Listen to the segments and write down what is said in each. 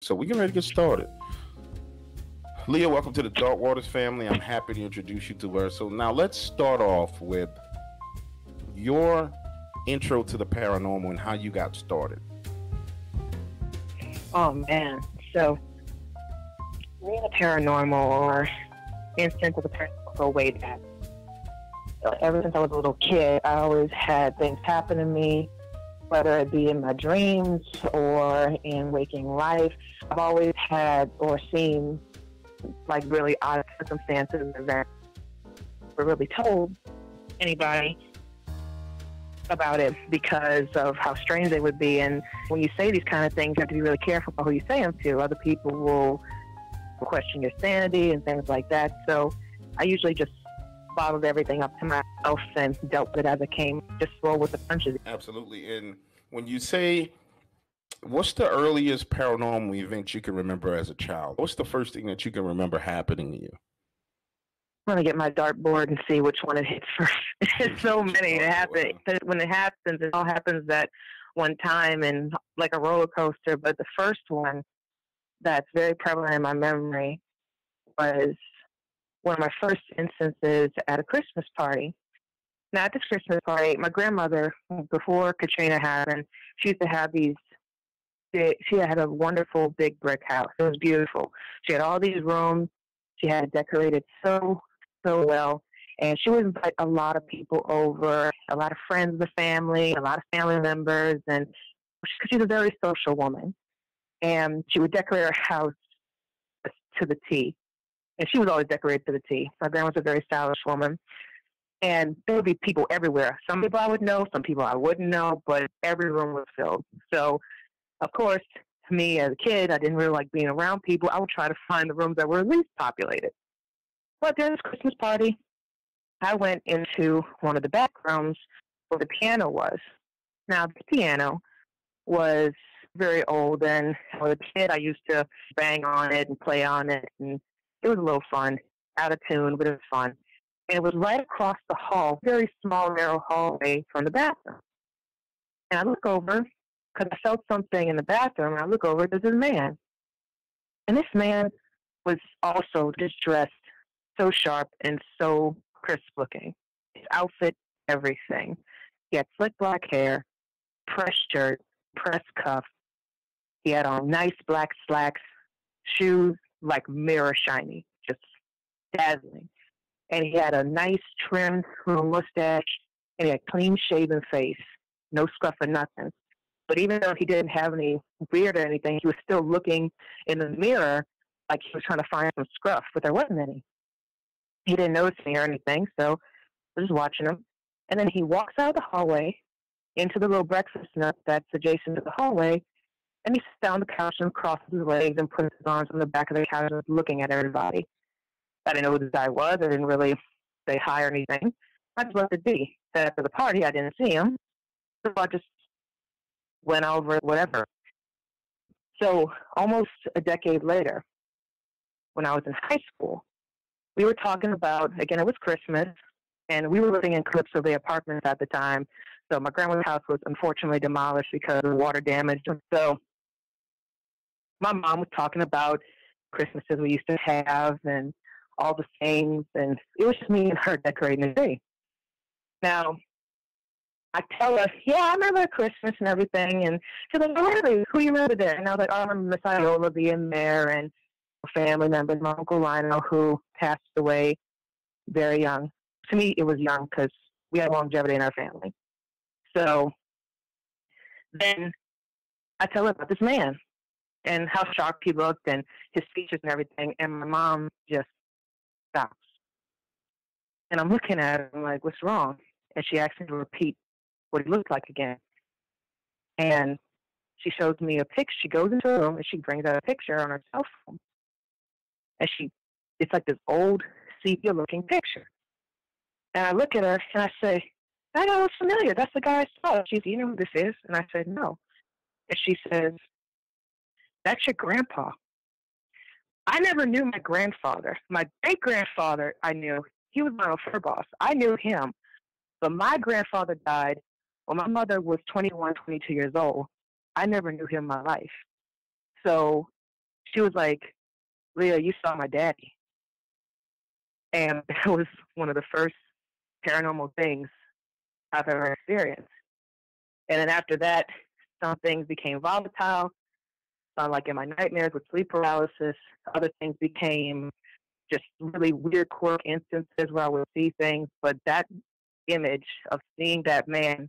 So we're getting ready to get started. Leah, welcome to the Dark Waters family. I'm happy to introduce you to her. So now let's start off with your intro to the paranormal and how you got started. Oh man, so me and the paranormal or instance of the paranormal go way back. Ever since I was a little kid, I always had things happen to me, whether it be in my dreams or in waking life. I've always had or seen like really odd circumstances and events. Never really told anybody about it because of how strange they would be. And when you say these kind of things, you have to be really careful about who you say them to. Other people will question your sanity and things like that. So I usually just bottled everything up to myself and dealt with it as it came. Just roll with the punches. Absolutely. And when you say, what's the earliest paranormal event you can remember as a child? What's the first thing that you can remember happening to you? I'm going to get my dartboard and see which one it hits first. There's so many. It happens. When it happens, it all happens at one time and like a roller coaster. But the first one that's very prevalent in my memory was one of my first instances at a Christmas party. Now, at this Christmas party, my grandmother, before Katrina happened, she used to have these she had a wonderful big brick house. It was beautiful. She had all these rooms. She had it decorated so well. And she would invite a lot of people over, a lot of friends of the family, a lot of family members, and she's a very social woman. And she would decorate her house to the T. And she was always decorated to the T. My grandma was a very stylish woman. And there would be people everywhere. Some people I would know, some people I wouldn't know, but every room was filled. So, of course, to me as a kid, I didn't really like being around people. I would try to find the rooms that were least populated. But during this Christmas party, I went into one of the back rooms where the piano was. Now, the piano was very old, and as a kid, I used to bang on it and play on it, and it was a little fun, out of tune, but it was fun. And it was right across the hall, very small, narrow hallway from the bathroom. And I look over, because I felt something in the bathroom, and I look over, there's a man. And this man was also just dressed so sharp and so crisp looking. His outfit, everything. He had slick black hair, pressed shirt, pressed cuff. He had on nice black slacks, shoes like mirror shiny, just dazzling. And he had a nice trimmed little mustache, and he had a clean shaven face, no scruff or nothing. But even though he didn't have any beard or anything, he was still looking in the mirror like he was trying to find some scruff, but there wasn't any. He didn't notice me or anything, so I was just watching him. And then he walks out of the hallway into the little breakfast nook that's adjacent to the hallway, and he sits down on the couch and crosses his legs and puts his arms on the back of the couch and was looking at everybody. I didn't know who this guy was. I didn't really say hi or anything. I just let it be. That after the party, I didn't see him, so I just went over whatever. So almost a decade later, when I was in high school, we were talking about, again, it was Christmas, and we were living in Calypso apartments at the time. So my grandma's house was unfortunately demolished because of water damage. So my mom was talking about Christmases we used to have and all the things, and it was just me and her decorating the tree. Now, I tell her, yeah, I remember Christmas and everything, and she's like, oh, really? Who you remember there? And I was like, oh, I remember Miss Iola being there, and family members, my Uncle Lionel, who passed away very young. To me, it was young because we had longevity in our family. So then I tell her about this man and how shocked he looked and his features and everything, and my mom just stops. And I'm looking at her, I'm like, what's wrong? And she asked me to repeat what he looked like again. And she shows me a picture. She goes into a room and she brings out a picture on her cell phone. And it's like this old sepia-looking picture. And I look at her and I say, I know it's familiar. That's the guy I saw. She's, you know who this is? And I said, no. And she says, that's your grandpa. I never knew my grandfather. My great-grandfather, I knew. He was my fur boss. I knew him. But my grandfather died when my mother was 21, 22 years old. I never knew him in my life. So She was like, Leah, you saw my daddy. And that was one of the first paranormal things I've ever experienced. And then after that, some things became volatile. Like in my nightmares with sleep paralysis, other things became just really weird quirk instances where I would see things. But that image of seeing that man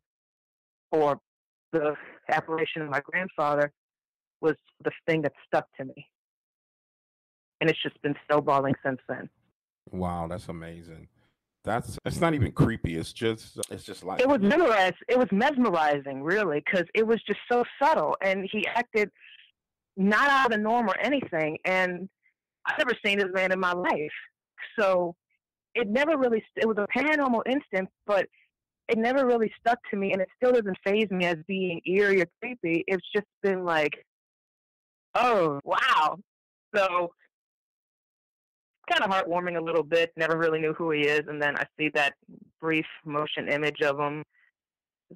or the apparition of my grandfather was the thing that stuck to me. And it's just been snowballing since then. Wow, that's amazing. It's not even creepy. It's just like it was mesmerizing, really, because it was just so subtle, and he acted not out of the norm or anything. And I've never seen this man in my life, so it was a paranormal instance, but it never really stuck to me, and it still doesn't faze me as being eerie or creepy. It's just been like, oh wow. So kind of heartwarming a little bit. Never really knew who he is, and then I see that brief motion image of him.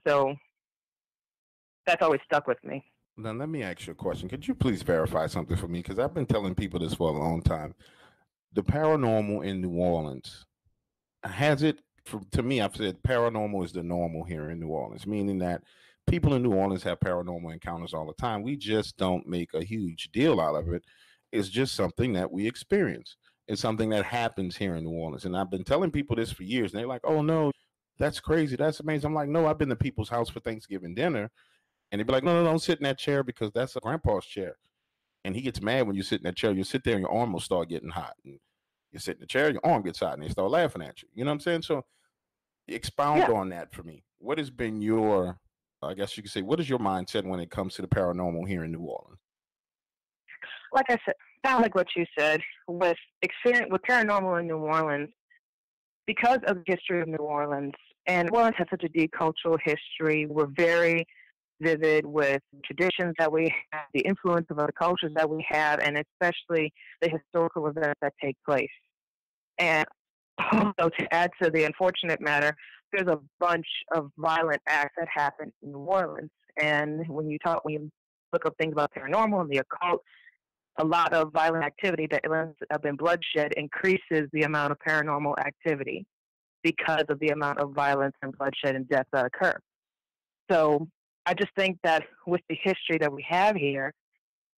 So that's always stuck with me. Now, let me ask you a question. Could you please verify something for me? Because I've been telling people this for a long time. The paranormal in New Orleans, to me, I've said paranormal is the normal here in New Orleans, meaning that people in New Orleans have paranormal encounters all the time. We just don't make a huge deal out of it. It's just something that we experience. It's something that happens here in New Orleans. And I've been telling people this for years. And they're like, oh, no, that's crazy. That's amazing. I'm like, no, I've been to people's house for Thanksgiving dinner. And they'd be like, no, don't sit in that chair because that's a grandpa's chair. And he gets mad when you sit in that chair. You sit there and your arm will start getting hot. And you sit in the chair, your arm gets hot, and they start laughing at you. You know what I'm saying? So expound on that for me. What has been I guess you could say, what is your mindset when it comes to the paranormal here in New Orleans? Like I said, kind of like what you said, with paranormal in New Orleans, because of the history of New Orleans, and New Orleans has such a deep cultural history. We're very vivid with traditions that we have, the influence of other cultures that we have, and especially the historical events that take place. And also, to add to the unfortunate matter, there's a bunch of violent acts that happen in New Orleans. And when you look up things about paranormal and the occult, a lot of violent activity that ends up in bloodshed increases the amount of paranormal activity because of the amount of violence and bloodshed and death that occur. So I just think that with the history that we have here,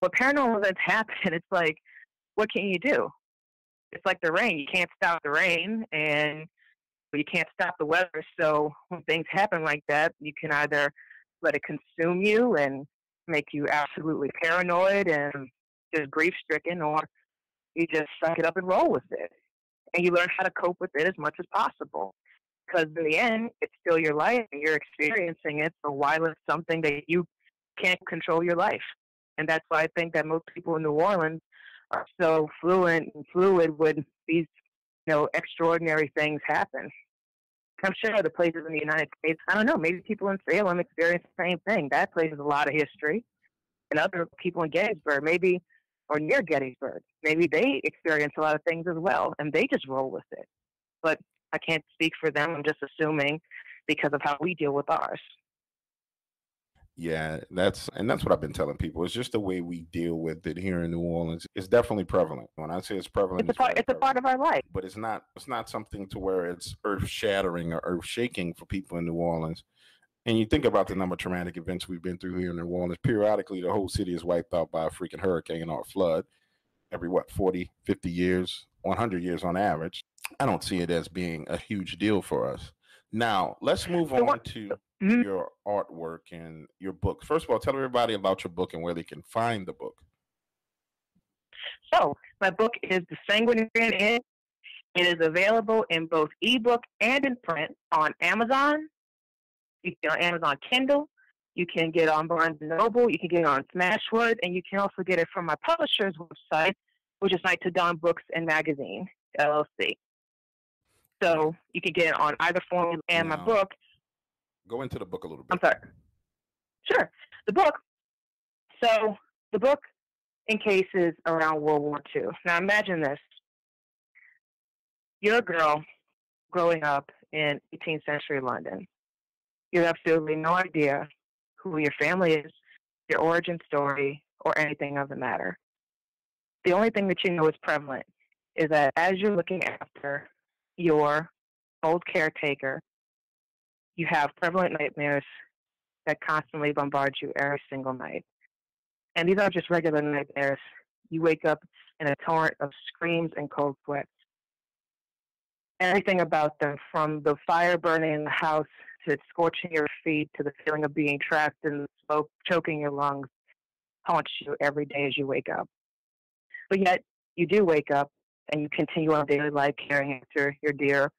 when paranormal events happen, it's like, what can you do? It's like the rain. You can't stop the rain, and you can't stop the weather. So when things happen like that, you can either let it consume you and make you absolutely paranoid and just grief-stricken, or you just suck it up and roll with it. And you learn how to cope with it as much as possible. Because in the end, it's still your life, and you're experiencing it. So why let something that you can't control your life? And that's why I think that most people in New Orleans are so fluid when these, extraordinary things happen. I'm sure other places in the United States, I don't know, maybe people in Salem experience the same thing. That place has a lot of history. And other people in Gettysburg, maybe, or near Gettysburg, maybe they experience a lot of things as well, and they just roll with it. But I can't speak for them. I'm just assuming because of how we deal with ours. Yeah, that's what I've been telling people. It's just the way we deal with it here in New Orleans. It's definitely prevalent. When I say it's prevalent, it's a part of our life. But it's not something to where it's earth shattering or earth shaking for people in New Orleans. And you think about the number of traumatic events we've been through here in New Orleans. Periodically, the whole city is wiped out by a freaking hurricane or a flood every 40, 50 years, 100 years on average. I don't see it as being a huge deal for us. Now, let's move on to your artwork and your book. First of all, tell everybody about your book and where they can find the book. So, my book is The Sanguinarian Inn. It is available in both ebook and in print on Amazon. You can get on Amazon Kindle. You can get on Barnes & Noble. You can get it on Smashwood. And you can also get it from my publisher's website, which is Night to Dawn Books and Magazine, LLC. So you can get it on either form. And my book. Go into the book a little bit. I'm sorry. Sure. The book encases around World War II. Now imagine this. You're a girl growing up in 18th century London. You have absolutely no idea who your family is, your origin story, or anything of the matter. The only thing that you know is prevalent is that as you're looking after your old caretaker, you have prevalent nightmares that constantly bombard you every single night. And these aren't just regular nightmares. You wake up in a torrent of screams and cold sweats. Everything about them, from the fire burning in the house to it scorching your feet to the feeling of being trapped in the smoke choking your lungs, haunts you every day as you wake up. But yet, you do wake up and you continue on daily life caring after your dear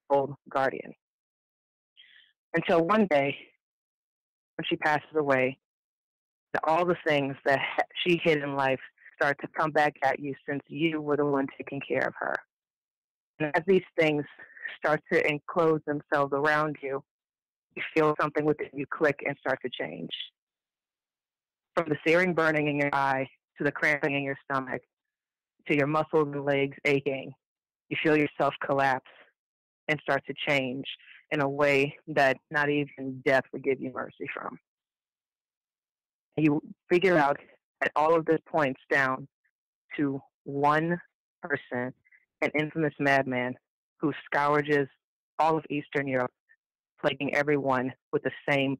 old guardian. Until one day, when she passes away, all the things that she hid in life start to come back at you since you were the one taking care of her. And as these things start to enclose themselves around you, you feel something within you click and start to change. From the searing burning in your eye to the cramping in your stomach to your muscles and legs aching, you feel yourself collapse and start to change in a way that not even death would give you mercy from. You figure out that all of this points down to one person, an infamous madman who scourges all of Eastern Europe, plaguing everyone with the same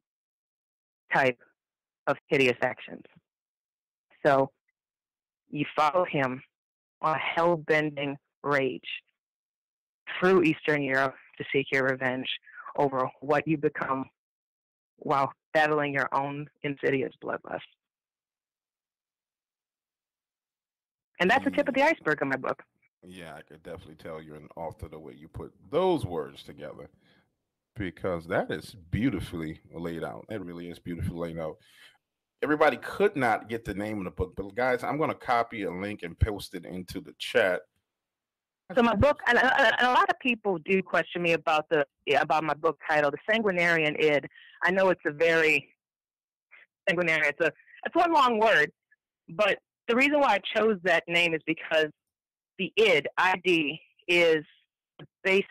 type of hideous actions. So you follow him on a hell-bending rage through Eastern Europe to seek your revenge over what you become while battling your own insidious bloodlust. And that's the tip of the iceberg of my book. Yeah, I could definitely tell you're an author the way you put those words together, because that is beautifully laid out. It really is beautifully laid out. Everybody could not get the name of the book, but guys, I'm going to copy a link and post it into the chat. So my book, and a lot of people do question me about my book title, The Sanguinarian Id. I know it's a very sanguinary. It's one long word, but the reason why I chose that name is because the ID, is the basis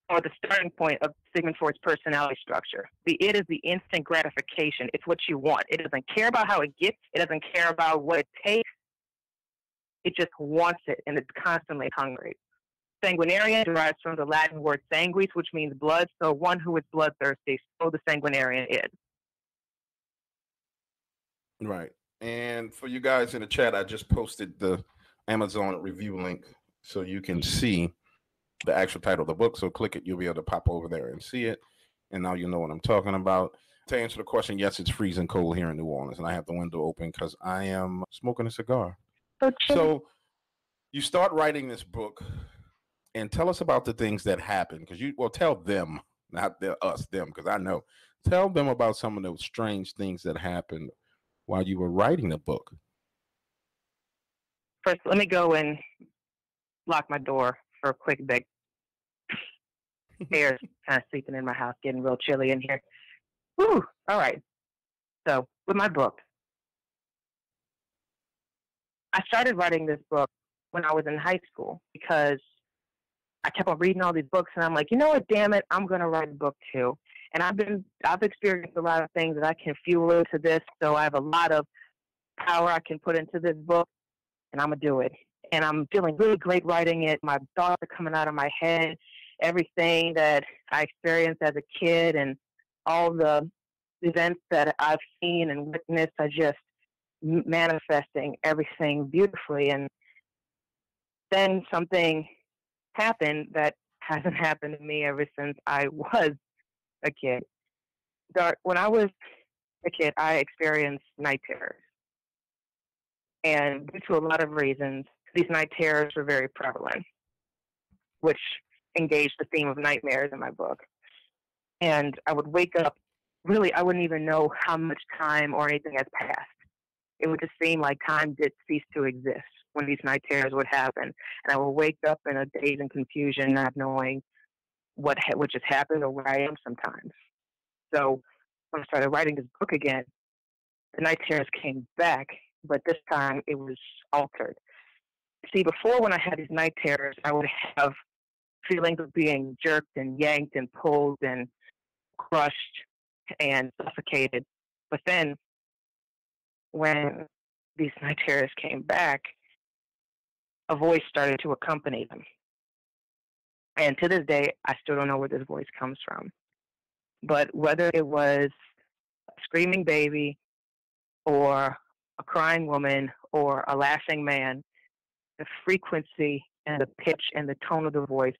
or the starting point of Sigmund Freud's personality structure. The id is the instant gratification. It's what you want. It doesn't care about how it gets. It doesn't care about what it takes. It just wants it, and it's constantly hungry. Sanguinarian derives from the Latin word sanguis, which means blood, so one who is bloodthirsty, so the sanguinarian id. Right. And for you guys in the chat, I just posted the Amazon review link so you can see the actual title of the book. So click it, you'll be able to pop over there and see it. And now you know what I'm talking about. To answer the question, yes, it's freezing cold here in New Orleans, and I have the window open because I am smoking a cigar. So you start writing this book, and tell us about the things that happen. Tell them, not us, them, because I know. Tell them about some of those strange things that happened while you were writing the book. First, let me go and lock my door for a quick bit. Air's kind of sleeping in my house, getting real chilly in here. Whew. All right. So, with my book, I started writing this book when I was in high school because I kept on reading all these books, and I'm like, you know what, damn it, I'm going to write a book too. And I've experienced a lot of things that I can fuel into this, so I have a lot of power I can put into this book, and I'm going to do it. And I'm feeling really great writing it. My thoughts are coming out of my head. Everything that I experienced as a kid and all the events that I've seen and witnessed are just manifesting everything beautifully. And then something happened that hasn't happened to me ever since I was a kid. When I was a kid, I experienced night terrors. And due to a lot of reasons, these night terrors were very prevalent, which engaged the theme of nightmares in my book. And I would wake up, really, I wouldn't even know how much time or anything has passed. It would just seem like time did cease to exist when these night terrors would happen. And I would wake up in a daze and confusion, not knowing what just happened or where I am sometimes. So when I started writing this book again, the night terrors came back, but this time it was altered. See, before when I had these night terrors, I would have feelings of being jerked and yanked and pulled and crushed and suffocated. But then when these night terrors came back, a voice started to accompany them. And to this day, I still don't know where this voice comes from. But whether it was a screaming baby or a crying woman or a laughing man, the frequency and the pitch and the tone of the voice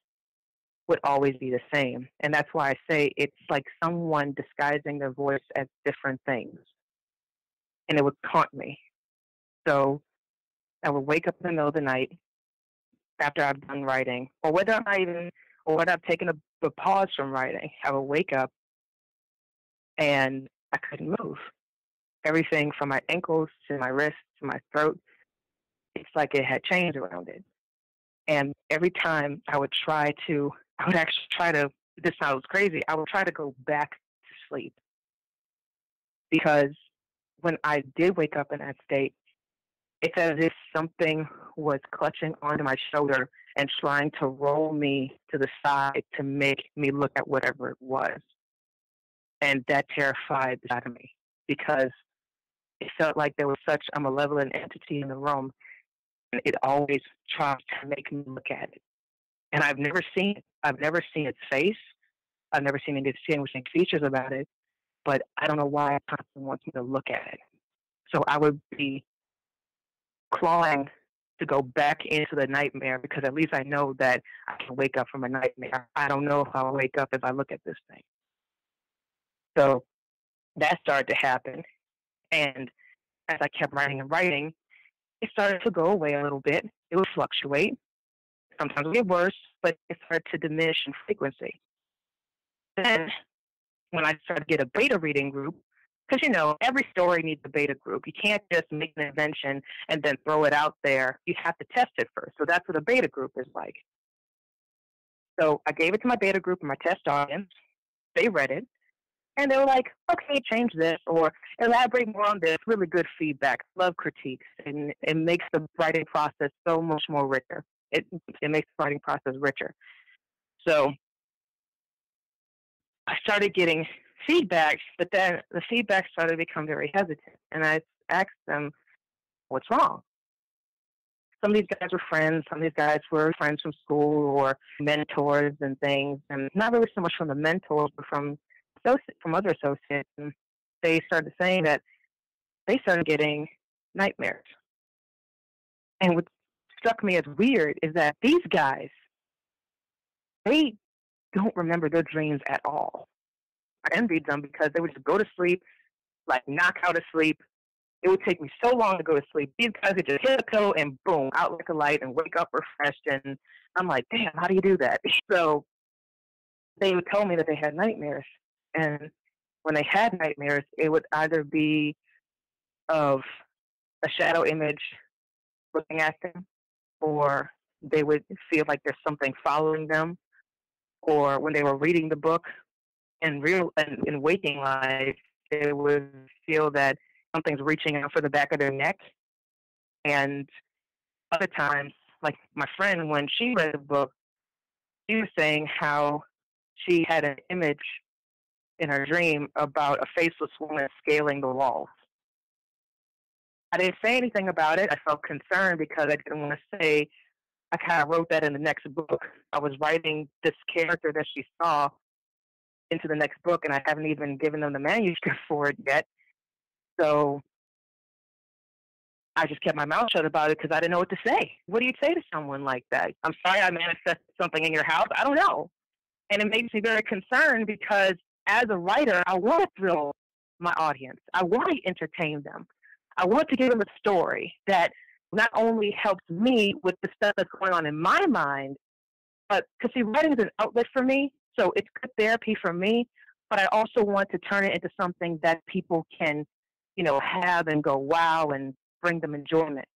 would always be the same. And that's why I say it's like someone disguising their voice as different things. And it would haunt me. So I would wake up in the middle of the night after I've done writing, or whether I've taken a pause from writing, I would wake up and I couldn't move. Everything from my ankles to my wrists to my throat, it's like it had chains around it. And every time I would actually try to, this sounds crazy, I would try to go back to sleep. Because when I did wake up in that state, it's as if something was clutching onto my shoulder and trying to roll me to the side to make me look at whatever it was. And that terrified the side of me because it felt like there was such a malevolent entity in the room. And it always tried to make me look at it. And I've never seen it. I've never seen its face. I've never seen any distinguishing features about it. But I don't know why it constantly wants me to look at it. So I would be clawing to go back into the nightmare because at least I know that I can wake up from a nightmare. I don't know if I'll wake up if I look at this thing. So that started to happen. And as I kept writing and writing, it started to go away a little bit. It would fluctuate. Sometimes it would get worse, but it started to diminish in frequency. Then when I started to get a beta reading group, because, every story needs a beta group. You can't just make an invention and then throw it out there. You have to test it first. So that's what a beta group is like. So I gave it to my beta group and my test audience. They read it. And they were like, okay, change this or elaborate more on this. Really good feedback. Love critiques. And it makes the writing process so much more richer. It makes the writing process richer. So I started getting feedback, but then the feedback started to become very hesitant. And I asked them, what's wrong? Some of these guys were friends. Some of these guys were friends from school or mentors and things. And not really so much from the mentors, but from other associates. And they started saying that they started getting nightmares. And what struck me as weird is that these guys, they don't remember their dreams at all. I envied them because they would just go to sleep, like knock out of sleep. It would take me so long to go to sleep. These guys would just hit a pillow and boom, out like a light and wake up refreshed. And I'm like, damn, how do you do that? So they would tell me that they had nightmares. And when they had nightmares, it would either be of a shadow image looking at them, or they would feel like there's something following them, or when they were reading the book in waking life, they would feel that something's reaching out for the back of their neck. And other times, like my friend, when she read the book, she was saying how she had an image in her dream about a faceless woman scaling the walls. I didn't say anything about it. I felt concerned because I didn't want to say, I kind of wrote that in the next book. I was writing this character that she saw into the next book, and I haven't even given them the manuscript for it yet. So I just kept my mouth shut about it because I didn't know what to say. What do you say to someone like that? I'm sorry I manifested something in your house. I don't know. And it makes me very concerned because as a writer, I want to thrill my audience. I want to entertain them. I want to give them a story that not only helps me with the stuff that's going on in my mind, but because writing is an outlet for me, so it's good therapy for me, but I also want to turn it into something that people can, have and go, wow, and bring them enjoyment.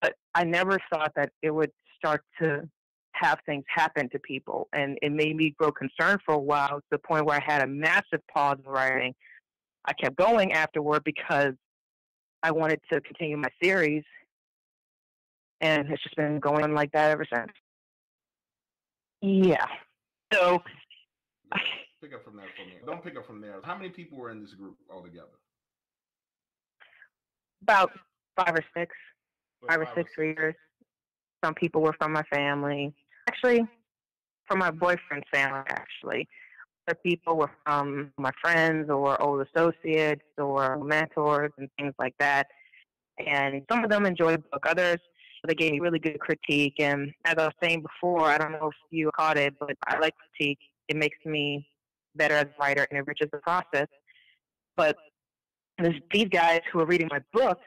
But I never thought that it would start to have things happen to people. And it made me grow concerned for a while to the point where I had a massive pause in writing. I kept going afterward because I wanted to continue my series. And it's just been going on like that ever since. Yeah. So pick up from that for me. Don't pick up from there. How many people were in this group altogether? About 5 or 6, But 5 or 6 readers. Some people were from my family. Actually, from my boyfriend's family, actually. Other people were from my friends or old associates or mentors and things like that. And some of them enjoyed the book. Others, they gave me really good critique. And as I was saying before, I don't know if you caught it, but I like critique. It makes me better as a writer and enriches the process. But these guys who are reading my book,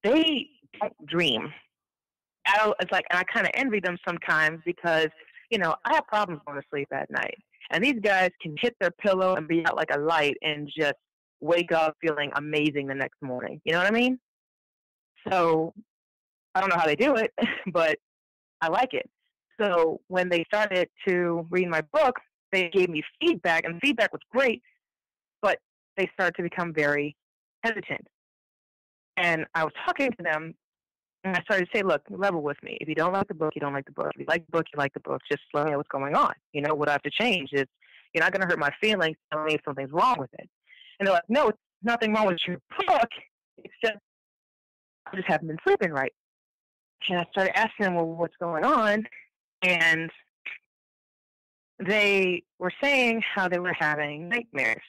they don't dream. It's like, and I kind of envy them sometimes because, I have problems going to sleep at night. And these guys can hit their pillow and be out like a light and just wake up feeling amazing the next morning. You know what I mean? So I don't know how they do it, but I like it. So when they started to read my book, they gave me feedback, and the feedback was great, but they started to become very hesitant. And I was talking to them, and I started to say, look, level with me. If you don't like the book, you don't like the book. If you like the book, you like the book. Just let me know what's going on. What I have to change is you're not going to hurt my feelings. Tell me if something's wrong with it. And they're like, no, it's nothing wrong with your book. It's just, I just haven't been sleeping right. And I started asking them, well, what's going on? And they were saying how they were having nightmares.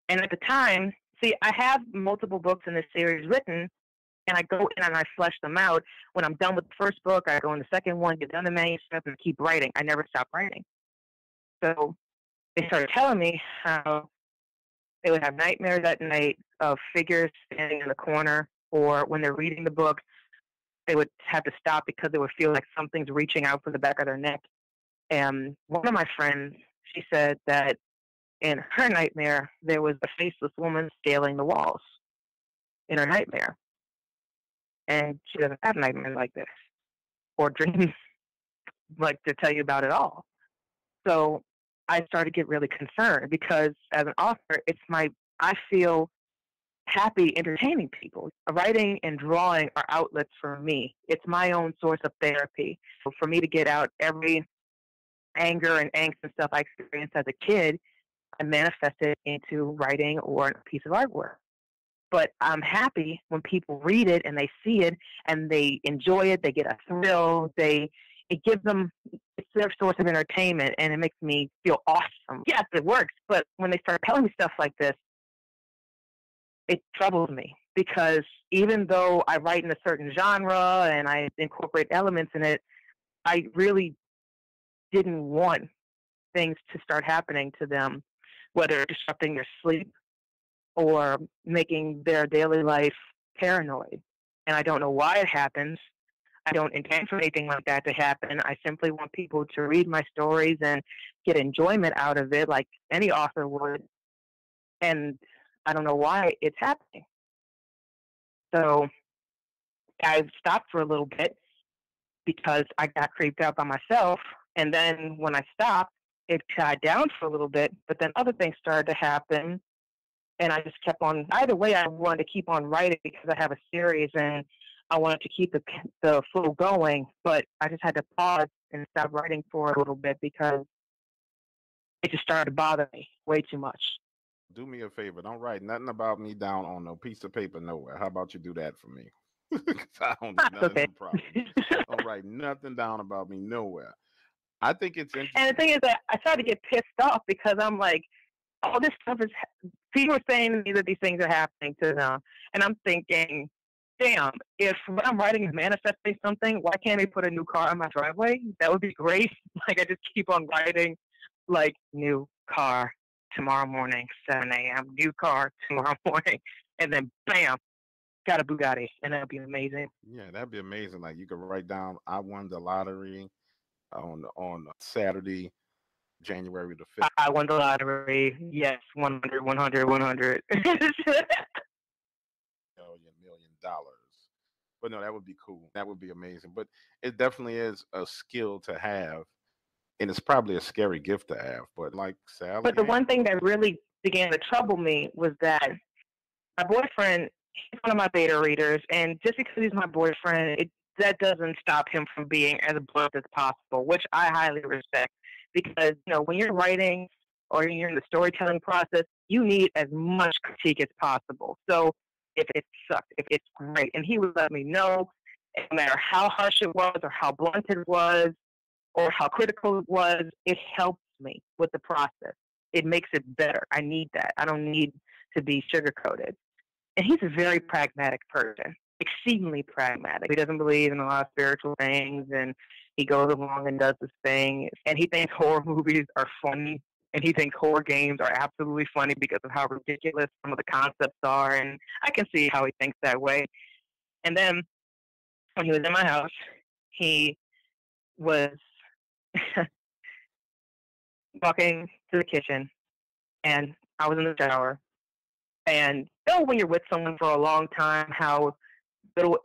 And at the time, see, I have multiple books in this series written, and I go in and I flesh them out. When I'm done with the first book, I go in the second one, get done the manuscript, and keep writing. I never stop writing. So they started telling me how they would have nightmares at night of figures standing in the corner, or when they're reading the book, they would have to stop because they would feel like something's reaching out from the back of their neck. And one of my friends, she said that in her nightmare, there was a faceless woman scaling the walls in her nightmare. And she doesn't have nightmares like this or dreams like to tell you about it all. So I started to get really concerned because as an author, I feel happy entertaining people. Writing and drawing are outlets for me. It's my own source of therapy. So for me to get out every anger and angst and stuff I experienced as a kid, I manifest it into writing or a piece of artwork. But I'm happy when people read it and they see it and they enjoy it, they get a thrill, it gives them, it's their source of entertainment, and it makes me feel awesome. Yes, it works, but when they start telling me stuff like this, it troubles me because even though I write in a certain genre and I incorporate elements in it, I really didn't want things to start happening to them, whether disrupting their sleep or making their daily life paranoid. And I don't know why it happens. I don't intend for anything like that to happen. I simply want people to read my stories and get enjoyment out of it like any author would. And I don't know why it's happening. So I stopped for a little bit because I got creeped out by myself. And then when I stopped, it died down for a little bit, but then other things started to happen. And I just kept on, either way, I wanted to keep on writing because I have a series and I wanted to keep the flow going. But I just had to pause and stop writing for a little bit because it just started to bother me way too much. Do me a favor. Don't write nothing about me down on no piece of paper nowhere. How about you do that for me? I don't need none of them problems. Don't write nothing down about me nowhere. I think it's interesting. And the thing is that I started to get pissed off because I'm like, all this stuff is, people are saying to me that these things are happening to them. And I'm thinking, damn, if what I'm writing is manifesting something, why can't they put a new car on my driveway? That would be great. Like, I just keep on writing, like, new car tomorrow morning, 7 a.m., new car tomorrow morning. And then, bam, got a Bugatti. And that'd be amazing. Yeah, that'd be amazing. Like, you could write down, I won the lottery on Saturday, January the 5th. I won the lottery. Yes, 100, 100, 100. million dollars. But no, that would be cool. That would be amazing. But it definitely is a skill to have. And it's probably a scary gift to have. But like Sally. But the one thing that really began to trouble me was that my boyfriend, he's one of my beta readers. And just because he's my boyfriend, that doesn't stop him from being as blunt as possible, which I highly respect. Because, when you're writing or you're in the storytelling process, you need as much critique as possible. So if it sucked, if it's great. And he would let me know, no matter how harsh it was or how blunt it was or how critical it was, it helps me with the process. It makes it better. I need that. I don't need to be sugar-coated. And he's a very pragmatic person, exceedingly pragmatic. He doesn't believe in a lot of spiritual things, and he goes along and does this thing. And he thinks horror movies are funny, and he thinks horror games are absolutely funny because of how ridiculous some of the concepts are. And I can see how he thinks that way. And then when he was in my house, he was walking to the kitchen, and I was in the shower. And you know when you're with someone for a long time, how little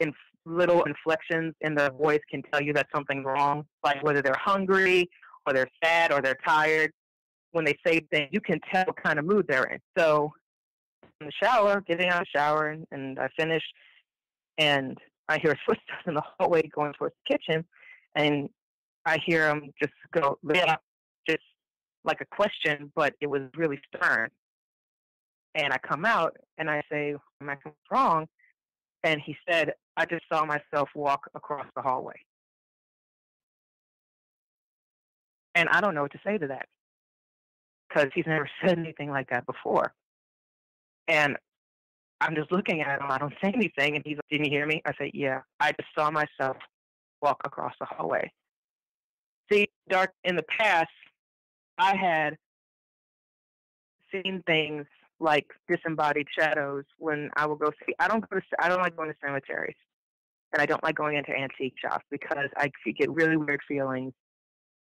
inflections in their voice can tell you that something's wrong, like whether they're hungry or they're sad or they're tired. When they say things, you can tell what kind of mood they're in. So in the shower, getting out of the shower, and I finish, and I hear footsteps in the hallway going towards the kitchen, and I hear him just go, yeah, just like a question, but it was really stern. And I come out and I say, "Am I wrong?" And he said, "I just saw myself walk across the hallway." And I don't know what to say to that because he's never said anything like that before. And I'm just looking at him. I don't say anything. And he's like, "Didn't you hear me?" I say, "Yeah, I just saw myself walk across the hallway." See, Dark, in the past, I had seen things like disembodied shadows when I would go see. I don't like going to cemeteries, and I don't like going into antique shops because I get really weird feelings,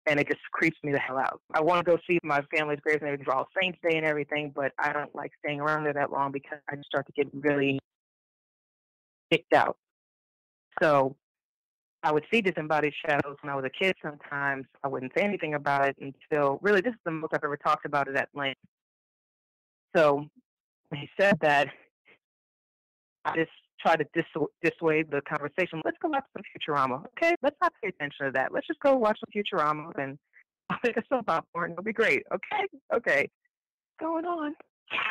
and it just creeps me the hell out. I want to go see my family's graves and everything for All Saints Day and everything, but I don't like staying around there that long because I just start to get really kicked out. So I would see disembodied shadows when I was a kid sometimes. I wouldn't say anything about it until, really, this is the most I've ever talked about it at length. So when he said that, I just try to dissuade the conversation. Let's go watch some Futurama. Okay, let's not pay attention to that. Let's just go watch some Futurama, and I'll make us some popcorn. It'll be great. Okay, okay. What's going on?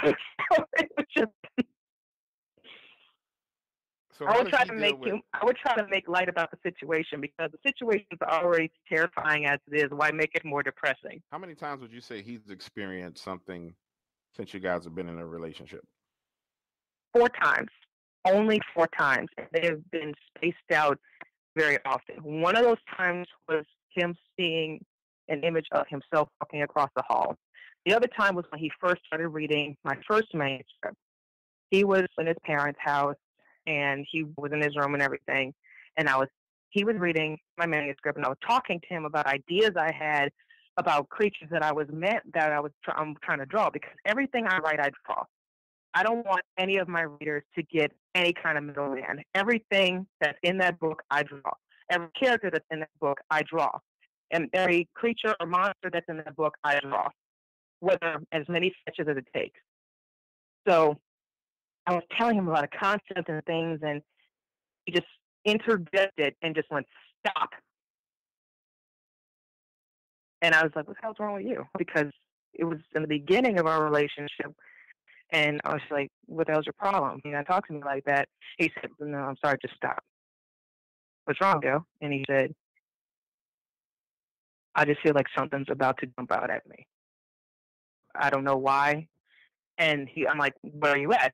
It was just, So I how would does try he to deal make with? I would try to make light about the situation because the situation is already terrifying as it is. Why make it more depressing? How many times would you say he's experienced something since you guys have been in a relationship? 4 times. Only 4 times. They have been spaced out very often. One of those times was him seeing an image of himself walking across the hall. The other time was when he first started reading my first manuscript. He was in his parents' house, and he was in his room and everything. And he was reading my manuscript, and I was talking to him about ideas I had about creatures that I'm trying to draw, because everything I write, I draw. I don't want any of my readers to get any kind of middleman. Everything that's in that book, I draw. Every character that's in that book, I draw. And every creature or monster that's in that book, I draw, whether as many sketches as it takes. So I was telling him about a concept and things, and he just interjected and just went, "Stop." And I was like, "What the hell's wrong with you?" Because it was in the beginning of our relationship. And I was like, "What the hell's your problem? You gotta talk to me like that." He said, "No, I'm sorry, just stop." "What's wrong, Joe?" And he said, "I just feel like something's about to jump out at me. I don't know why." And I'm like, "Where are you at?"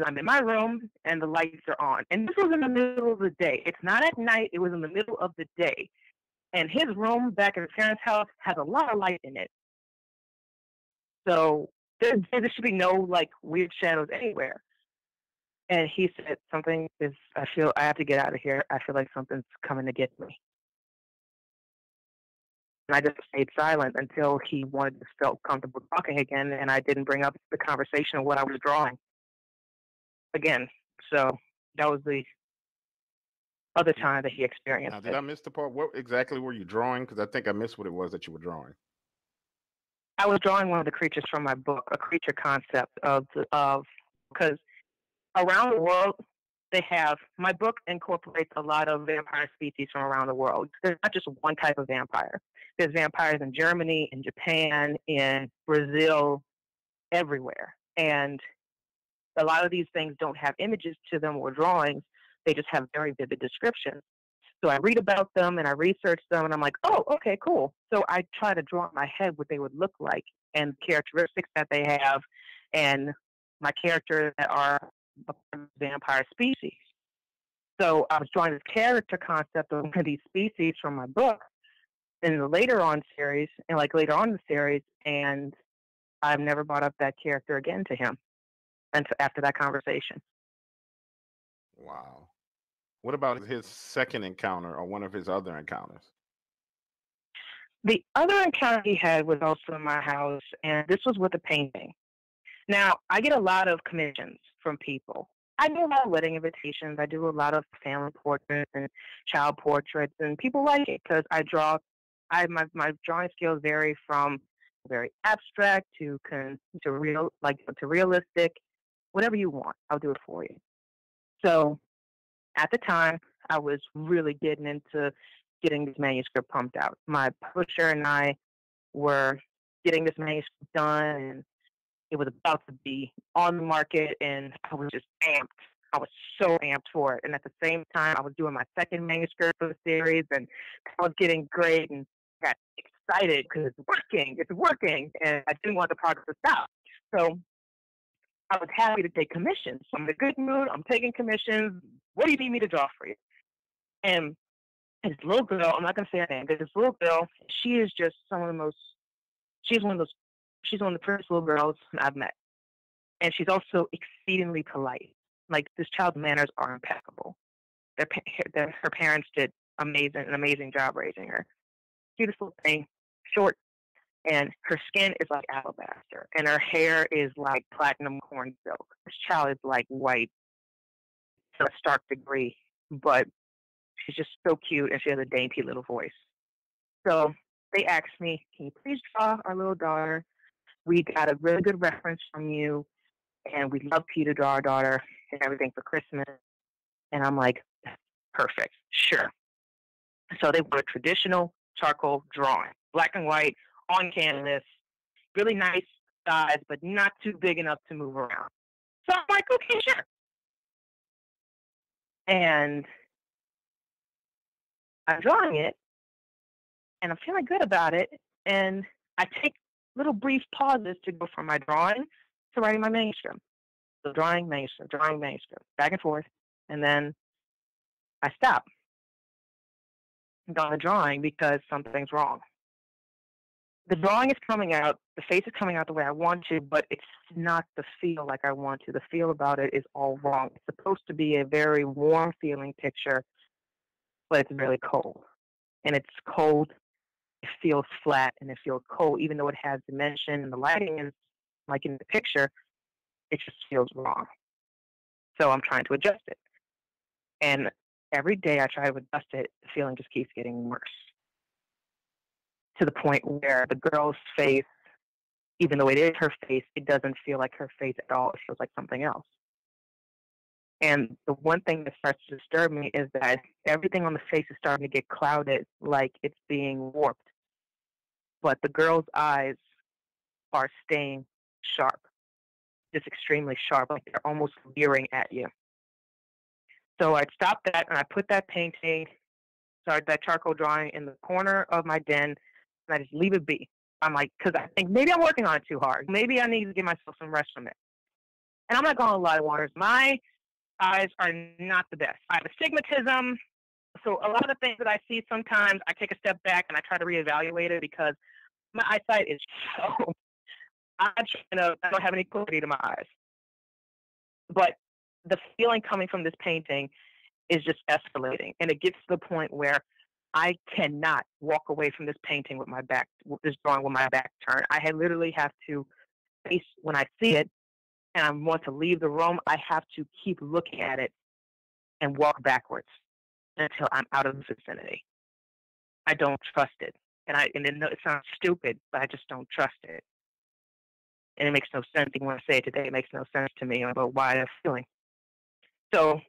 "I'm in my room and the lights are on." And this was in the middle of the day. It's not at night. It was in the middle of the day. And his room back at his parents' house has a lot of light in it. So there should be no like weird shadows anywhere. And he said, I feel I have to get out of here. I feel like something's coming to get me. And I just stayed silent until he felt comfortable talking again, and I didn't bring up the conversation of what I was drawing again. So that was the other time that he experienced Now, did it. I miss the part? What exactly were you drawing? Because I think I missed what it was that you were drawing. I was drawing one of the creatures from my book, a creature concept because around the world, my book incorporates a lot of vampire species from around the world. There's not just one type of vampire. There's vampires in Germany, in Japan, in Brazil, everywhere. And a lot of these things don't have images to them or drawings. They just have very vivid descriptions. So I read about them and I research them, and I'm like, oh, okay, cool. So I try to draw in my head what they would look like and characteristics that they have, and my characters that are a vampire species. So I was drawing this character concept of one of these species from my book in the later on series, and like later on in the series, and I've never brought up that character again to him until after that conversation. Wow. What about his second encounter or one of his other encounters? The other encounter he had was also in my house, and this was with a painting. Now, I get a lot of commissions from people. I do a lot of wedding invitations. I do a lot of family portraits and child portraits, and people like it because I draw. My drawing skills vary from very abstract to real, like to realistic, whatever you want. I'll do it for you. So at the time, I was really getting into getting this manuscript pumped out. My publisher and I were getting this manuscript done, and it was about to be on the market, and I was just amped. I was so amped for it. And at the same time, I was doing my second manuscript for the series, and I was getting great, and I got excited because it's working, and I didn't want the project to stop. So I was happy to take commissions. So I'm in a good mood. I'm taking commissions. What do you need me to draw for you? And this little girl, I'm not going to say her name, but this little girl, she is just she's one of the prettiest little girls I've met. And she's also exceedingly polite. Like, this child's manners are impeccable. Her parents did an amazing job raising her. Cutest little thing, short, and her skin is like alabaster, and her hair is like platinum corn silk. This child is like white to a stark degree, but she's just so cute, and she has a dainty little voice. So they asked me, can you please draw our little daughter? We got a really good reference from you, and we'd love for you to draw our daughter and everything for Christmas. And I'm like, perfect, sure. So they want a traditional charcoal drawing, black and white, on canvas, really nice size, but not too big enough to move around. So I'm like, okay, sure. And I'm drawing it, and I'm feeling good about it. And I take little brief pauses to go from my drawing to writing my manuscript. So drawing, manuscript, back and forth. And then I stop on the drawing because something's wrong. The drawing is coming out, the face is coming out the way I want to, but it's not the feel like I want to. The feel about it is all wrong. It's supposed to be a very warm feeling picture, but it's really cold. And it's cold, it feels flat, and it feels cold, even though it has dimension and the lighting is like in the picture, it just feels wrong. So I'm trying to adjust it. And every day I try to adjust it, the feeling just keeps getting worse. To the point where the girl's face, even though it is her face, it doesn't feel like her face at all. It feels like something else. And the one thing that starts to disturb me is that everything on the face is starting to get clouded, like it's being warped. But the girl's eyes are staying sharp, just extremely sharp, like they're almost leering at you. So I stopped that, and I put that that charcoal drawing in the corner of my den, and I just leave it be. I'm like, because I think maybe I'm working on it too hard. Maybe I need to give myself some rest from it. And I'm not going to lie, Waters. My eyes are not the best. I have astigmatism. So a lot of the things that I see, sometimes I take a step back and I try to reevaluate it because my eyesight is so, I don't have any clarity to my eyes. But the feeling coming from this painting is just escalating. And it gets to the point where I cannot walk away from this painting with this drawing with my back turned. I literally have to face, when I see it and I want to leave the room, I have to keep looking at it and walk backwards until I'm out of the vicinity. I don't trust it. And it sounds stupid, but I just don't trust it. And it makes no sense. Even when I say it today, it makes no sense to me about why I'm feeling. So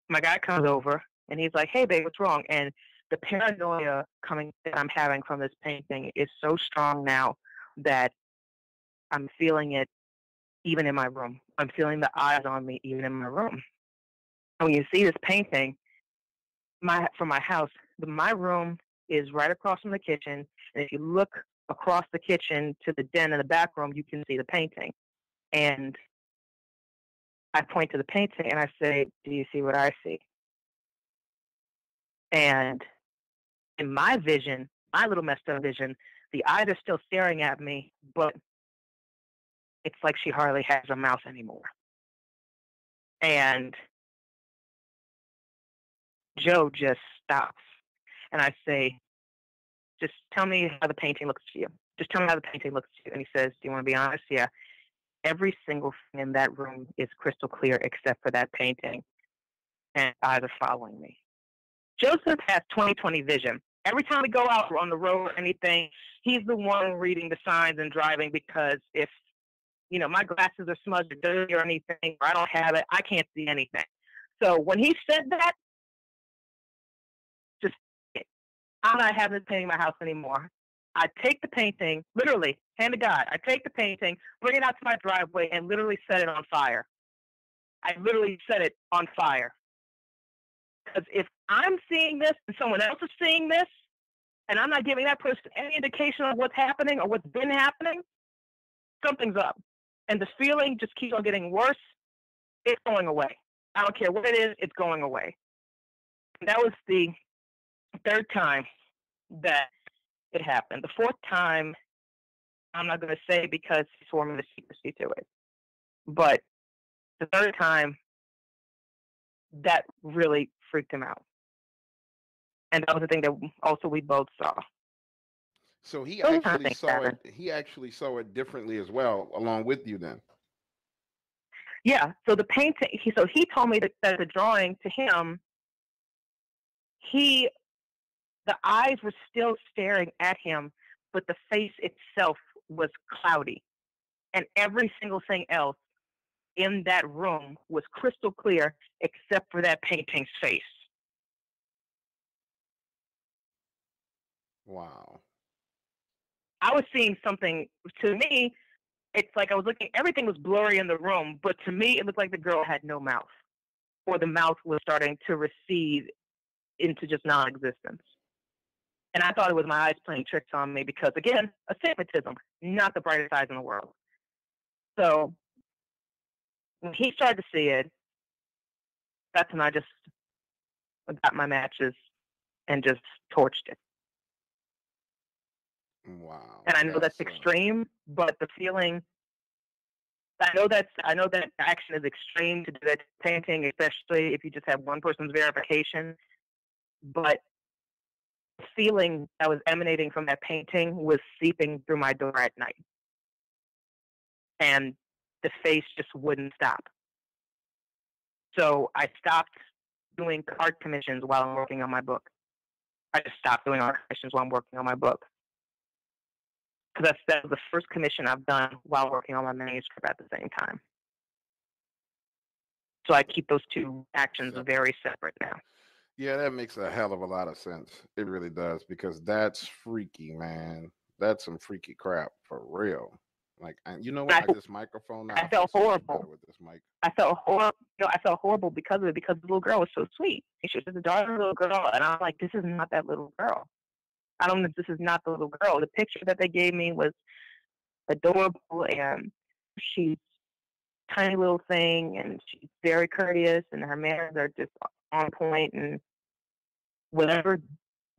my guy comes over, and he's like, hey, babe, what's wrong? And the paranoia that I'm having from this painting is so strong now that I'm feeling it even in my room. I'm feeling the eyes on me even in my room. And when you see this painting, from my house, my room is right across from the kitchen. And if you look across the kitchen to the den in the back room, you can see the painting. And I point to the painting and I say, do you see what I see? And in my vision, my little messed up vision, the eyes are still staring at me, but it's like she hardly has a mouth anymore. And Joe just stops. And I say, just tell me how the painting looks to you. Just tell me how the painting looks to you. And he says, do you want to be honest? Yeah. Every single thing in that room is crystal clear except for that painting. And eyes are following me. Joseph has 20/20 vision. Every time we go out on the road or anything, he's the one reading the signs and driving, because if, my glasses are smudged or dirty or anything, or I don't have it, I can't see anything. So when he said that, just, I'm not having this painting in my house anymore. I take the painting, literally, hand to God, I take the painting, bring it out to my driveway, and literally set it on fire. I literally set it on fire. Because if I'm seeing this and someone else is seeing this, and I'm not giving that person any indication of what's happening or what's been happening, something's up. And the feeling just keeps on getting worse. It's going away. I don't care what it is, it's going away. And that was the third time that it happened. The fourth time, I'm not going to say because he swore me the secrecy to it. But the third time, that really freaked him out. And that was the thing that also we both saw. So he actually saw it. He actually saw it differently as well, along with you then. Yeah. So the painting. He told me that the drawing to him, the eyes were still staring at him, but the face itself was cloudy, and every single thing else in that room was crystal clear except for that painting's face. Wow. I was seeing something. To me, it's like I was looking, everything was blurry in the room, but to me, it looked like the girl had no mouth, or the mouth was starting to recede into just non-existence. And I thought it was my eyes playing tricks on me because, again, astigmatism, not the brightest eyes in the world. So when he started to see it, that's when I just got my matches and just torched it. Wow. And I know that's extreme, but the feeling, I know that action is extreme to do that painting, especially if you just have one person's verification. But the feeling that was emanating from that painting was seeping through my door at night. And the face just wouldn't stop. So I stopped doing art commissions while I'm working on my book. I just stopped doing art commissions while I'm working on my book. Because that was the first commission I've done while working on my manuscript at the same time. So I keep those two actions very separate now. Yeah, that makes a hell of a lot of sense. It really does, because that's freaky, man. That's some freaky crap for real. Like, you know what? This microphone now. I felt horrible with this mic. I felt horrible. I felt horrible because of it, because the little girl was so sweet. She was a darling little girl, and I'm like, this is not that little girl. I don't know if this is not the little girl. The picture that they gave me was adorable, and she's a tiny little thing, and she's very courteous, and her manners are just on point, and whatever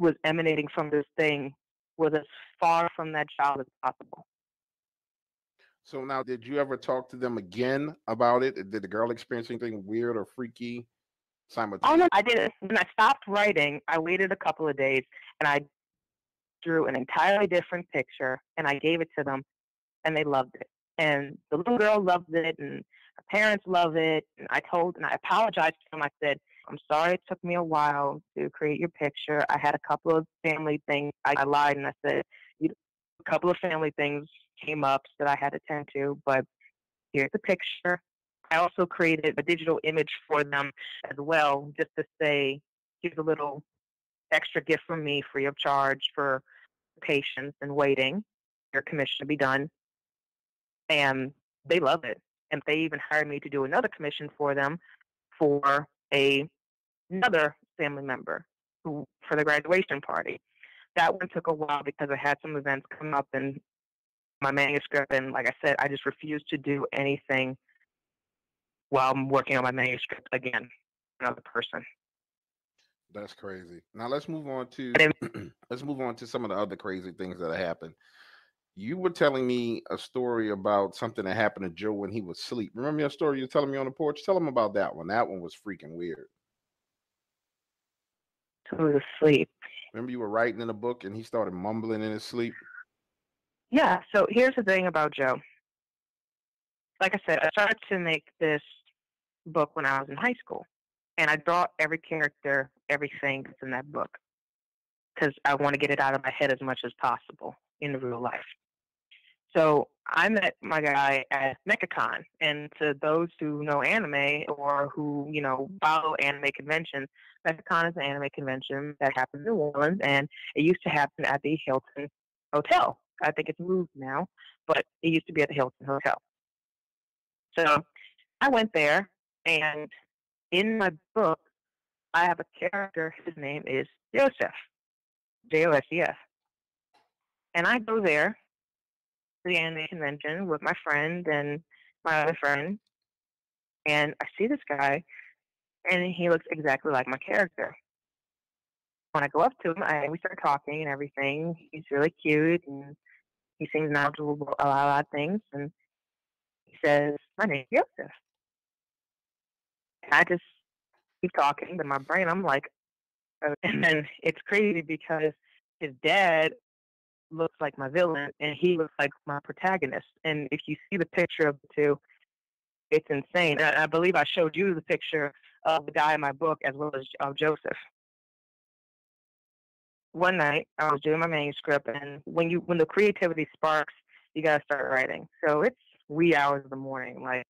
was emanating from this thing was as far from that child as possible. So now, did you ever talk to them again about it? Did the girl experience anything weird or freaky simultaneously? Oh, no, I didn't. When I stopped writing, I waited a couple of days, and I drew an entirely different picture, and I gave it to them, and they loved it. And the little girl loved it, and her parents love it. And I apologized to them. I said, I'm sorry it took me a while to create your picture. I had a couple of family things. I lied, and I said, a couple of family things came up that I had to tend to, but here's the picture. I also created a digital image for them as well, just to say, here's a little extra gift from me free of charge for patience and waiting your commission to be done. And they love it. And they even hired me to do another commission for them for another family member for the graduation party. That one took a while because I had some events come up in my manuscript, and like I said, I just refused to do anything while I'm working on my manuscript again, another person. That's crazy. Now let's move on to And let's move on to some of the other crazy things that happened. You were telling me a story about something that happened to Joe when he was asleep. Remember your story you were telling me on the porch? Tell him about that one. That one was freaking weird. he was asleep. Remember you were writing in a book and he started mumbling in his sleep? Yeah, so here's the thing about Joe. Like I said, I started to make this book when I was in high school. And I draw every character, everything that's in that book, because I want to get it out of my head as much as possible in real life. So I met my guy at MechaCon, and to those who know anime or who follow anime conventions, MechaCon is an anime convention that happens in New Orleans, and it used to happen at the Hilton Hotel. I think it's moved now, but it used to be at the Hilton Hotel. So I went there, and in my book, I have a character. His name is Joseph, Josef, and I go there to the anime convention with my friend and my other friend, and I see this guy, and he looks exactly like my character. When I go up to him, we start talking and everything. He's really cute, and he seems knowledgeable about a lot of things, and he says, "My name's Joseph." And I just keep talking, but in my brain, I'm like, and then it's crazy because his dad looks like my villain and he looks like my protagonist. And if you see the picture of the two, it's insane. And I believe I showed you the picture of the guy in my book as well as of Joseph. One night I was doing my manuscript, and when the creativity sparks, you gotta start writing. So it's wee hours of the morning, like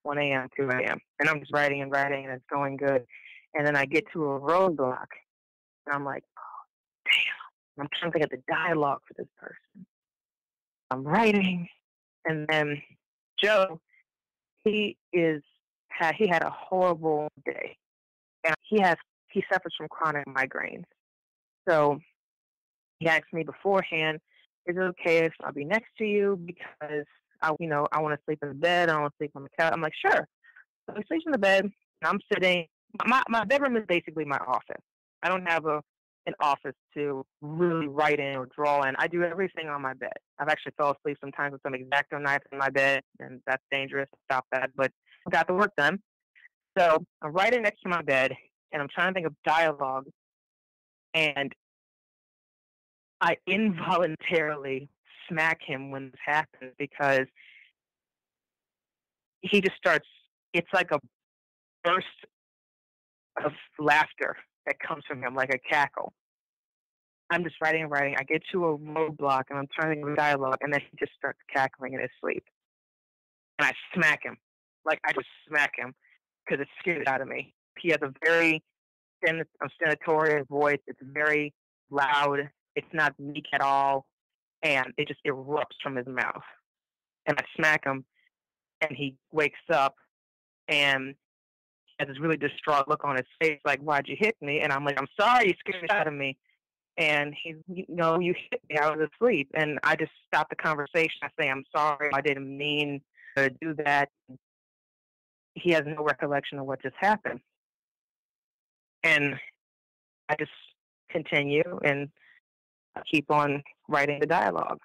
1 a.m., 2 a.m., and I'm just writing and writing, and it's going good. And then I get to a roadblock, and I'm like, oh, damn. I'm trying to think of the dialogue for this person. I'm writing, and then Joe, he had a horrible day, and he suffers from chronic migraines. So he asked me beforehand, "Is it okay if I'll be next to you because I want to sleep in the bed. I don't want to sleep on the couch." I'm like, "Sure." So he sleeps in the bed, and I'm sitting. My bedroom is basically my office. I don't have an office to really write in or draw in. I do everything on my bed. I've actually fell asleep sometimes with some X-Acto knives in my bed, and that's dangerous. Stop that. But I got the work done. So I'm writing next to my bed, and I'm trying to think of dialogue, and I involuntarily smack him when this happens because he just starts. It's like a burst of laughter that comes from him, like a cackle. I'm just writing and writing. I get to a roadblock, and I'm trying to think of a dialogue, and then he just starts cackling in his sleep. And I smack him. Like, I just smack him because it scared it out of me. He has a very stentorian voice. It's very loud. It's not meek at all. And it just erupts from his mouth. And I smack him, and he wakes up, and has this really distraught look on his face, like, "Why'd you hit me?" And I'm like, "I'm sorry, you scared the shit out of me." And he's, "You hit me. I was asleep." And I just stopped the conversation. I say, "I'm sorry. I didn't mean to do that." He has no recollection of what just happened. And I just continue, and I keep on writing the dialogue.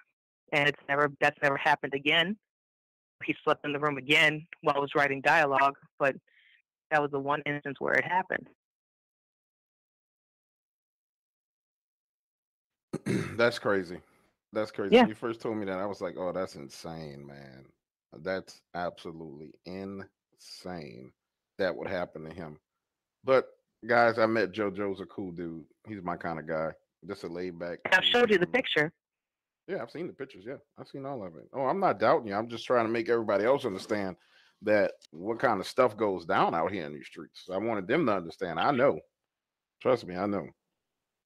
And that's never happened again. He slept in the room again while I was writing dialogue, but that was the one instance where it happened. That's crazy. That's crazy. Yeah. When you first told me that, I was like, "Oh, that's insane, man. That's absolutely insane that would happen to him." But guys, I met Joe. Joe's a cool dude. He's my kind of guy. Just a laid back. I've showed you the picture. Yeah, I've seen the pictures. Yeah, I've seen all of it. Oh, I'm not doubting you. I'm just trying to make everybody else understand that what kind of stuff goes down out here in these streets. I wanted them to understand. I know. Trust me, I know.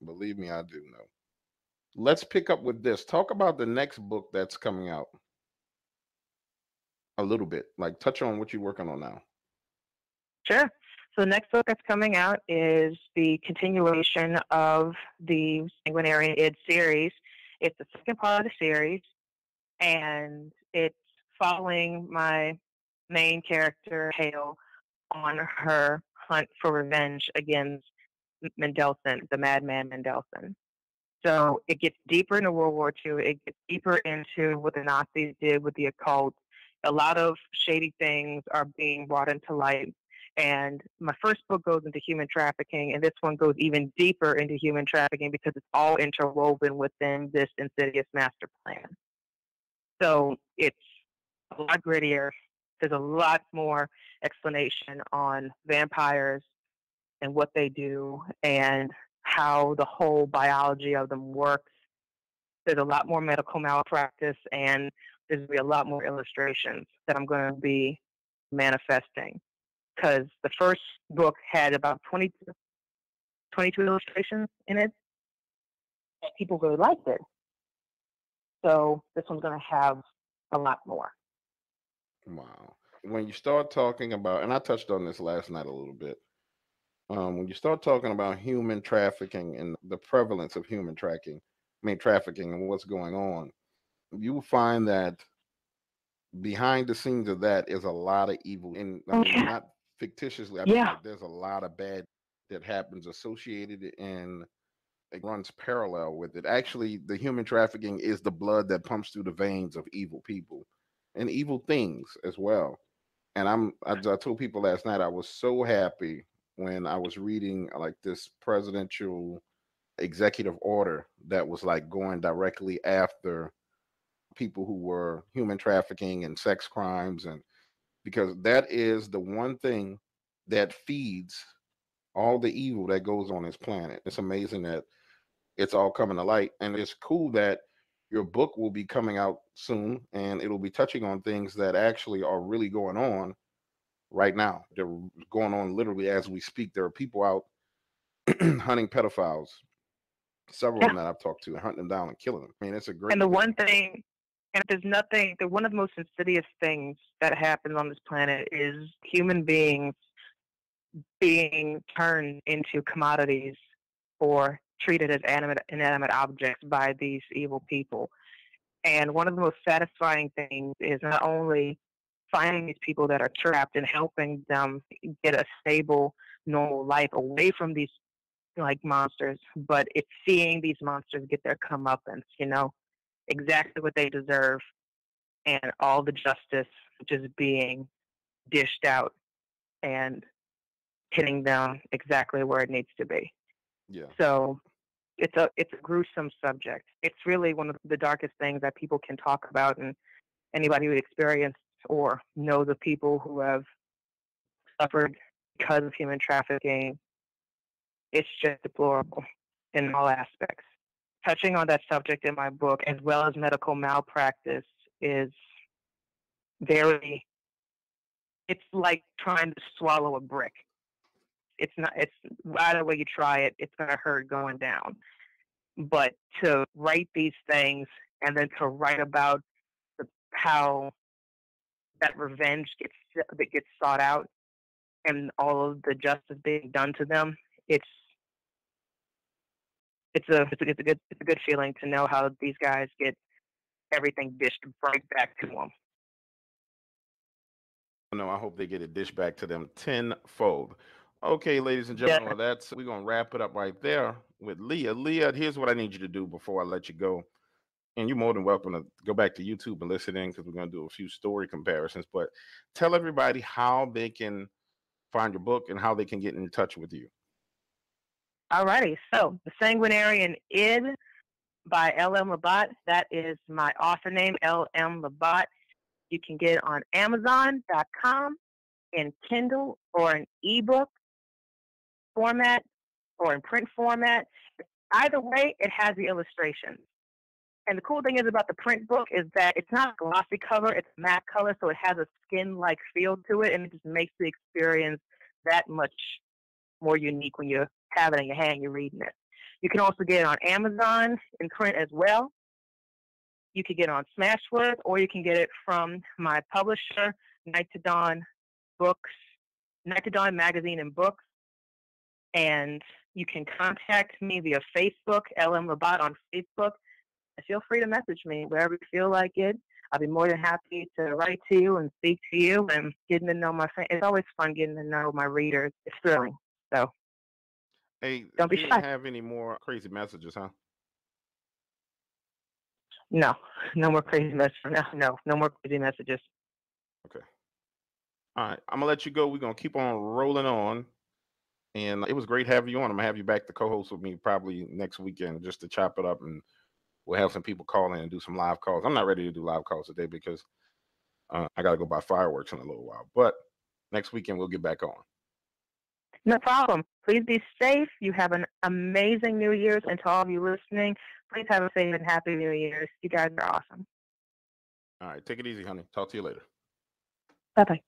Believe me, I do know. Let's pick up with this. Talk about the next book that's coming out. a little bit. Like, touch on what you're working on now. Sure. So the next book that's coming out is the continuation of the Sanguinarian Id series. It's the second part of the series, and it's following my main character, Hale, on her hunt for revenge against Mendelsohn, the madman Mendelsohn. So it gets deeper into World War II. It gets deeper into what the Nazis did with the occult. A lot of shady things are being brought into light. And my first book goes into human trafficking, and this one goes even deeper into human trafficking because it's all interwoven within this insidious master plan. So it's a lot grittier. There's a lot more explanation on vampires and what they do and how the whole biology of them works. There's a lot more medical malpractice, and there's going to be a lot more illustrations that I'm going to be manifesting. Because the first book had about 22 illustrations in it, and people really liked it. So this one's going to have a lot more. Wow. When you start talking about, and I touched on this last night a little bit, when you start talking about human trafficking and the prevalence of human trafficking and what's going on, you will find that behind the scenes of that is a lot of evil. And I mean, not fictitiously, I mean, like, there's a lot of bad that happens associated, and it runs parallel with it. Actually, the human trafficking is the blood that pumps through the veins of evil people and evil things as well. And I told people last night, I was so happy when I was reading like this presidential executive order that was like going directly after people who were human trafficking and sex crimes, and because that is the one thing that feeds all the evil that goes on this planet. It's amazing that it's all coming to light, and it's cool that your book will be coming out soon, and it'll be touching on things that actually are really going on right now. They're going on literally as we speak. There are people out hunting pedophiles, several of them that I've talked to, hunting them down and killing them. I mean, it's a great. And the one thing, and there's nothing, one of the most insidious things that happens on this planet is human beings being turned into commodities or treated as inanimate objects by these evil people. And one of the most satisfying things is not only finding these people that are trapped and helping them get a stable, normal life away from these like monsters, but it's seeing these monsters get their comeuppance, exactly what they deserve, and all the justice just being dished out and hitting them exactly where it needs to be. Yeah. So it's a gruesome subject. It's really one of the darkest things that people can talk about, and anybody who experienced or knows of people who have suffered because of human trafficking, it's just deplorable in all aspects. Touching on that subject in my book, as well as medical malpractice, is very, it's like trying to swallow a brick. It's not, it's either way you try it, it's going to hurt going down. But to write these things and then to write about how that revenge gets sought out and all of the justice being done to them, it's a good feeling to know how these guys get everything dished right back to them. No, I hope they get it dished back to them tenfold. Okay, ladies and gentlemen, we're gonna wrap it up right there with Leah. Leah, here's what I need you to do before I let you go. And you're more than welcome to go back to YouTube and listen in, because we're gonna do a few story comparisons. But tell everybody how they can find your book and how they can get in touch with you. Alrighty, so The Sanguinarian Id by L.M. Labat. That is my author name, L.M. Labat. You can get it on Amazon.com in Kindle or in ebook format or in print format. Either way, it has the illustrations. And the cool thing is about the print book is that it's not a glossy cover, it's matte color, so it has a skin-like feel to it, and it just makes the experience that much more unique when you have it in your hand, you're reading it. You can also get it on Amazon in print as well. You could get it on Smashwords, or you can get it from my publisher, Night to Dawn Magazine and Books. And you can contact me via Facebook, LM Labat on Facebook. And feel free to message me wherever you feel like it. I'll be more than happy to write to you and speak to you and getting to know my fans. It's always fun getting to know my readers. It's thrilling. So, hey, don't be you shy. didn't have any more crazy messages, huh? No more crazy messages. No more crazy messages. Okay. All right. I'm gonna let you go. We're gonna keep on rolling on. And it was great having you on. I'm gonna have you back to co-host with me probably next weekend just to chop it up, and we'll have some people call in and do some live calls. I'm not ready to do live calls today because I gotta go buy fireworks in a little while. But next weekend we'll get back on. No problem. Please be safe. You have an amazing New Year's, and to all of you listening, please have a safe and happy New Year's. You guys are awesome. All right, take it easy, honey. Talk to you later. Bye-bye.